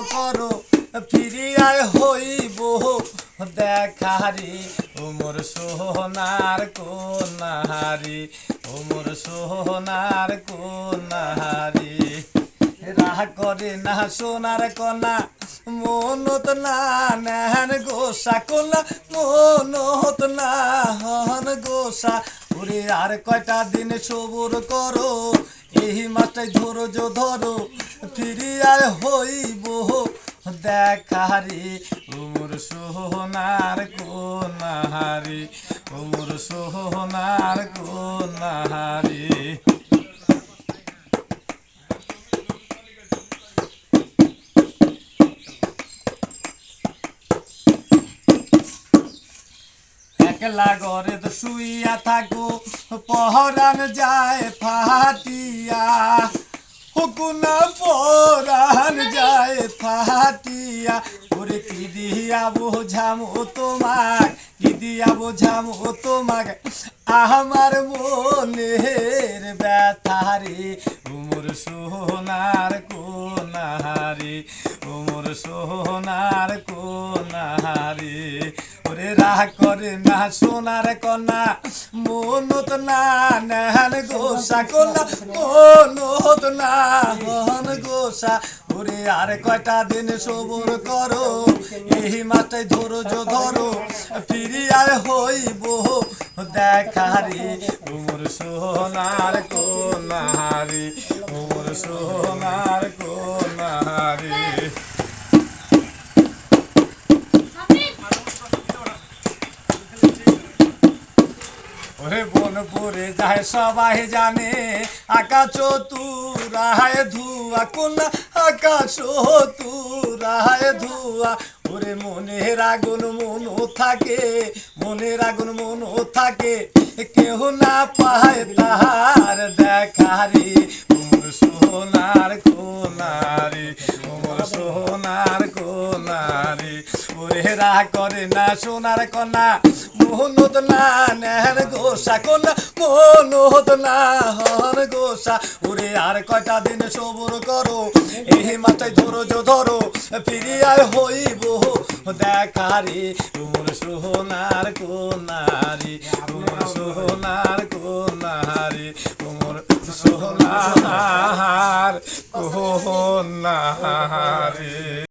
করো ফিরিয়ায় হইব দেখারি ও মোর সোনার কন্যাহারি ও মোর সোনার কন্যাহারি রাহ করে না সোনার কন্যা মনত না নেন গোসা কন্যা মনত না হন গোসা ওরে আর কয়টা দিন সবুর করো এই মাছটাই ধৈর্য ধরো ফিরিয়ার হইব দেখারি উমর সোনার কন্যাহারি উমর সোনার কন্যাহারি একলা ঘরে তো শুইয়া থাকো পহরান যায় ফাটিয়া হুকুনা পরান যায় ফাটিয়া ওরে কি দিয়া বোঝামো তোমাক কি দিয়া বোঝামো তোমাক আমার মনের ব্যথারে উমর সোনার কন্যাহারি উমর সোনার কন্যাহারি ওরে রাহ করে না সোনার কন্যা মনত না নেন গোসা কন্যা মনত না হন গোসা ওরে আর কয়টা দিন সবুর করো এই মাছটাই ধৈর্য ধরো ফিরিয়ার হইব দেখারি উমর সোনার কন্যাহারি উমর সোনার কন্যাহারি ওরে বনপুরে যায় সবাই জানে আকাশ তুরায় ধুয়া কন্যা আকাশ তুরায় ধুয়া ওরে মনের আগুন মনো থাকে মনের আগুন মনো থাকে কেহ না পায় তাহার দেখারি উমর সোনার কন্যাহারি উমর সোনার কন্যাহারি ওরে রাহ করে না সোনার কন্যা মনত না নেন গোসা কন্যা মনত না হন গোসা ওরে আর কয়টা দিন সবুর করো এই মাথায় ধৈর্য ধরো ফিরিয়ায় হইব দেখারি উমর সোনার কন্যাহারি উমর সোনার কন্যাহারি উমর সোনার কন্যাহারি